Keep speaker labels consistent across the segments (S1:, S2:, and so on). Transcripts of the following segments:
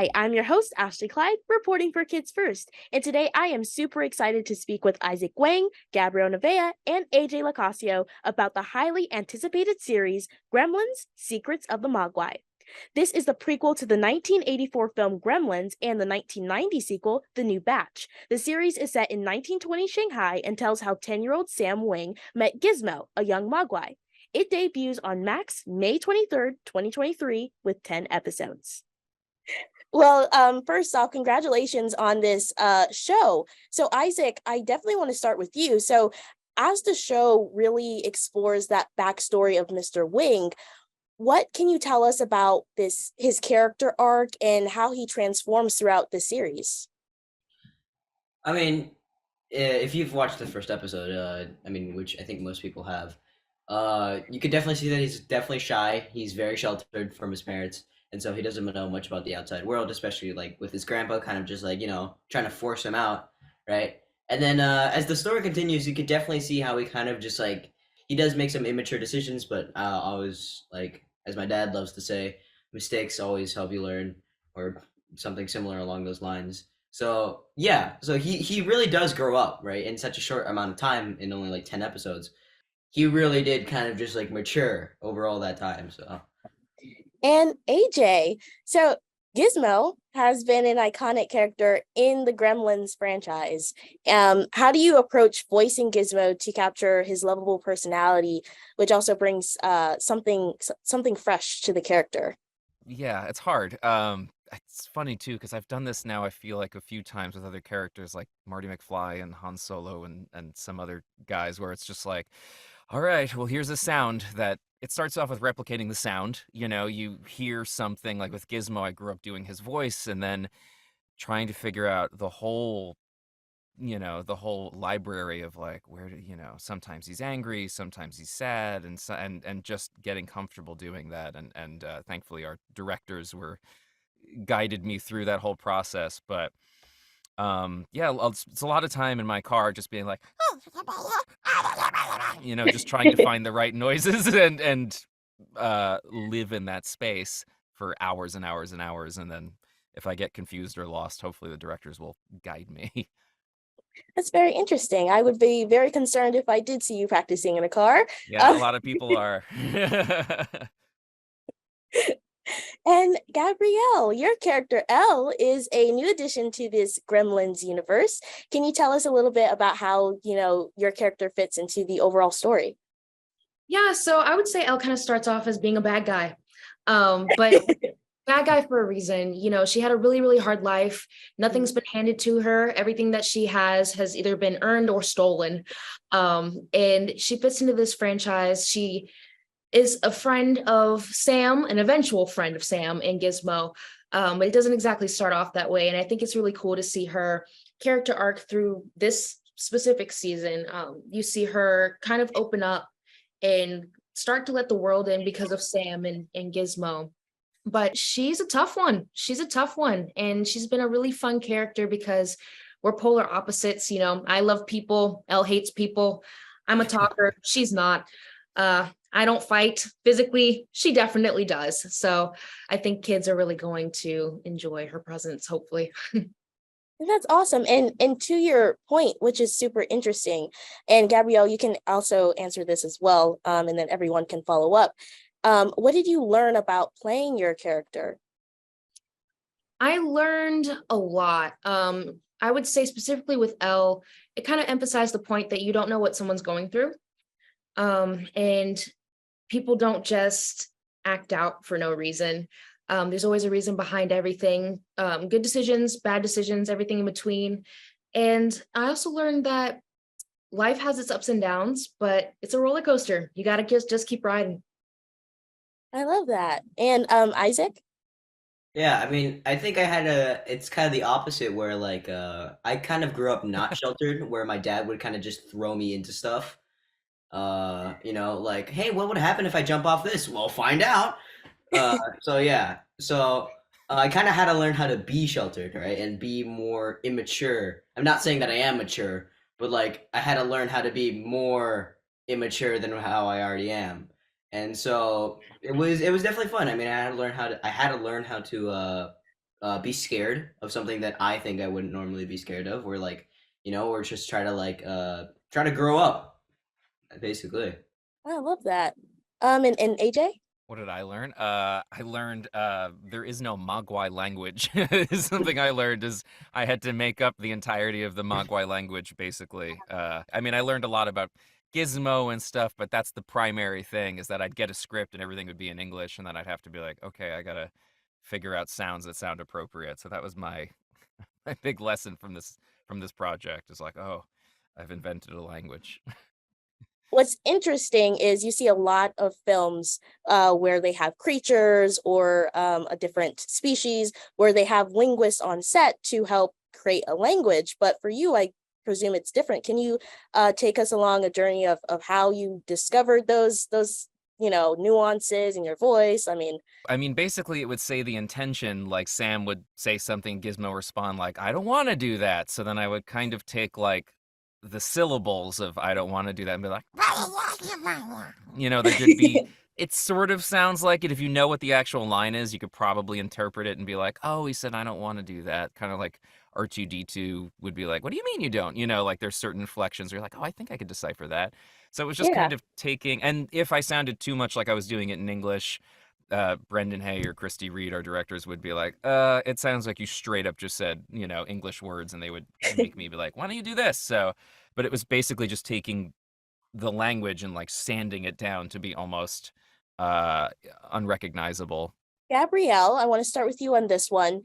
S1: Hi, I'm your host, Ashley Clyde, reporting for Kids First. And today I am super excited to speak with Izaac Wang, Gabrielle Nevaeh, and AJ LoCascio about the highly anticipated series Gremlins Secrets of the Mogwai. This is the prequel to the 1984 film Gremlins and the 1990 sequel, The New Batch. The series is set in 1920 Shanghai and tells how 10-year-old Sam Wang met Gizmo, a young Mogwai. It debuts on Max May 23rd, 2023, with 10 episodes. Well, first off, congratulations on this show. So, Izaac, I definitely want to start with you. So, as the show really explores that backstory of Mr. Wing, what can you tell us about his character arc and how he transforms throughout the series?
S2: I mean, if you've watched the first episode, which I think most people have, you could definitely see that he's definitely shy. He's very sheltered from his parents, and so he doesn't know much about the outside world, especially like with his grandpa, kind of just like trying to force him out, right? And then as the story continues, you could definitely see how he kind of just like he does make some immature decisions, but always like as my dad loves to say, mistakes always help you learn, or something similar along those lines. So yeah, so he really does grow up, right, in such a short amount of time, in only like 10 episodes. He really did kind of just like mature over all that time. So
S1: And AJ, so Gizmo has been an iconic character in the Gremlins franchise. How do you approach voicing Gizmo to capture his lovable personality, which also brings something fresh to the character?
S3: Yeah, it's hard. It's funny too because I've done this now. I feel like a few times with other characters like Marty McFly and Han Solo and some other guys, where it's just like, all right, well, here's a sound that it starts off with replicating the sound. You hear something like with Gizmo. I grew up doing his voice, and then trying to figure out the whole library of like sometimes he's angry, sometimes he's sad, and just getting comfortable doing that, and thankfully our directors were guided me through that whole process. But yeah, it's a lot of time in my car just being like just trying to find the right noises and live in that space for hours and hours and hours, and then if I get confused or lost, hopefully the directors will guide me.
S1: That's very interesting. I would be very concerned if I did see you practicing in a car.
S3: Yeah, a
S1: Uh,
S3: lot of people are.
S1: and Gabrielle, your character Elle is a new addition to this Gremlins universe. Can you tell us a little bit about how, your character fits into the overall story?
S4: Yeah, so I would say Elle kind of starts off as being a bad guy. But bad guy for a reason. She had a really, really hard life. Nothing's been handed to her. Everything that she has either been earned or stolen. And she fits into this franchise. She is a friend of Sam, an eventual friend of Sam and Gizmo. But it doesn't exactly start off that way. And I think it's really cool to see her character arc through this specific season. You see her kind of open up and start to let the world in because of Sam and Gizmo. But she's a tough one. She's a tough one. And she's been a really fun character because we're polar opposites. I love people. Elle hates people. I'm a talker. She's not. I don't fight physically. She definitely does. So I think kids are really going to enjoy her presence, hopefully.
S1: That's awesome. And to your point, which is super interesting, and Gabrielle, you can also answer this as well, and then everyone can follow up. What did you learn about playing your character?
S4: I learned a lot. I would say specifically with Elle, it kind of emphasized the point that you don't know what someone's going through. And people don't just act out for no reason. There's always a reason behind everything. Good decisions, bad decisions, everything in between. And I also learned that life has its ups and downs, but it's a roller coaster. You got to just keep riding.
S1: I love that. And Izaac?
S2: yeah, I mean, I think it's kind of the opposite where like I kind of grew up not sheltered, where my dad would kind of just throw me into stuff. Like, hey, what would happen if I jump off this? Well, find out. So yeah, so I kind of had to learn how to be sheltered, right, and be more immature. I'm not saying that I am mature, but like I had to learn how to be more immature than how I already am, and so it was definitely fun. I mean, I had to learn how to be scared of something that I think I wouldn't normally be scared of. We're like, we're just try to grow up, basically.
S1: I love that. And AJ?
S3: What did I learn? I learned there is no Mogwai language. Is something I learned is I had to make up the entirety of the Mogwai language, basically. I mean, I learned a lot about Gizmo and stuff, but that's the primary thing, is that I'd get a script and everything would be in English, and then I'd have to be like, okay, I gotta figure out sounds that sound appropriate. So that was my my big lesson from this project, is like, oh, I've invented a language.
S1: What's interesting is you see a lot of films where they have creatures or a different species where they have linguists on set to help create a language. But for you, I presume it's different. Can you take us along a journey of how you discovered those nuances in your voice? I mean,
S3: basically, it would say the intention, like Sam would say something, Gizmo respond like, I don't want to do that. So then I would kind of take like the syllables of I don't want to do that and be like, there could be, it sort of sounds like it. If you know what the actual line is, you could probably interpret it and be like, oh, he said, I don't want to do that. Kind of like R2D2 would be like, what do you mean you don't? Like there's certain inflections where you're like, oh, I think I could decipher that. So it was just kind of taking, and if I sounded too much like I was doing it in English, Brendan Hay or Christy Reed, our directors, would be like, it sounds like you straight up just said, English words, and they would make me be like, why don't you do this? So, but it was basically just taking the language and like sanding it down to be almost unrecognizable.
S1: Gabrielle, I want to start with you on this one.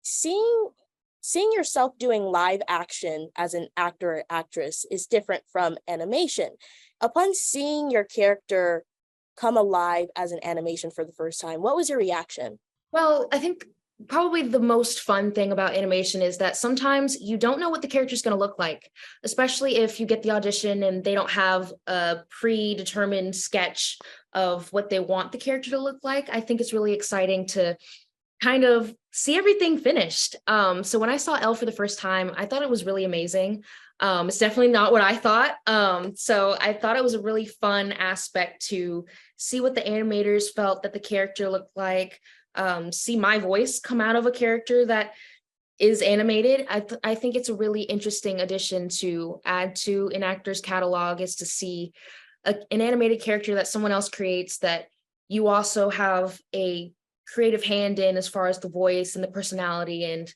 S1: Seeing yourself doing live action as an actor or actress is different from animation. Upon seeing your character come alive as an animation for the first time, what was your reaction?
S4: Well, I think probably the most fun thing about animation is that sometimes you don't know what the character is going to look like, especially if you get the audition and they don't have a predetermined sketch of what they want the character to look like. I think it's really exciting to kind of see everything finished. So when I saw Elle for the first time, I thought it was really amazing. It's definitely not what I thought. So I thought it was a really fun aspect to see what the animators felt that the character looked like, see my voice come out of a character that is animated. I think it's a really interesting addition to add to an actor's catalog, is to see an animated character that someone else creates that you also have a creative hand in, as far as the voice and the personality and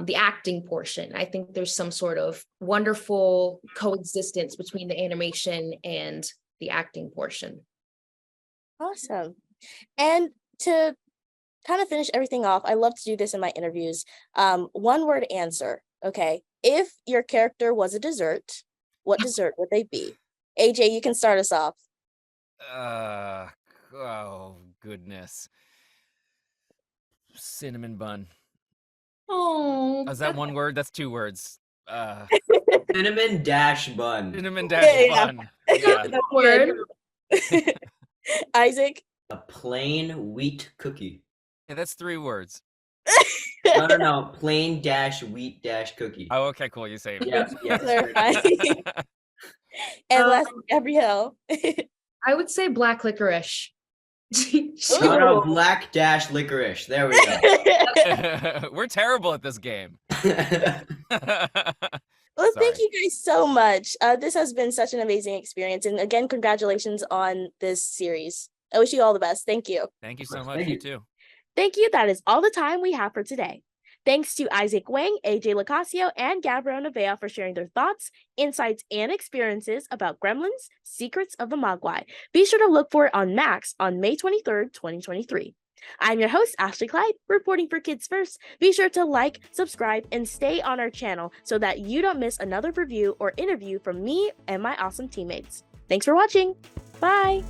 S4: the acting portion. I think there's some sort of wonderful coexistence between the animation and the acting portion.
S1: Awesome. And to kind of finish everything off, I love to do this in my interviews. One word answer. Okay. If your character was a dessert, what dessert would they be? AJ, you can start us off.
S3: Oh goodness. Cinnamon bun.
S4: Oh,
S3: Is that one word? That's two words.
S2: Cinnamon dash bun.
S3: Cinnamon dash bun. Yeah.
S4: that word.
S1: Isaac?
S2: A plain wheat cookie.
S3: Yeah, that's three words.
S2: No. Plain dash wheat dash cookie.
S3: Oh, okay, cool. You say it.
S2: Yeah.
S1: Clarify. And last, Gabrielle.
S3: I
S4: would say black licorice.
S2: No, black dash licorice. There we go.
S3: We're terrible at this game.
S1: Well, thank you guys so much. This has been such an amazing experience. And again, congratulations on this series. I wish you all the best. Thank you.
S3: Thank you so much.
S2: Thank
S3: You
S2: you.
S3: too.
S1: Thank you. That is all the time we have for today. Thanks to Izaac Wang, AJ LoCascio, and Gabrielle Nevaeh for sharing their thoughts, insights, and experiences about Gremlins, Secrets of the Mogwai. Be sure to look for it on Max on May 23rd, 2023. I'm your host, Ashleigh Clyde, reporting for Kids First. Be sure to like, subscribe, and stay on our channel so that you don't miss another review or interview from me and my awesome teammates. Thanks for watching. Bye.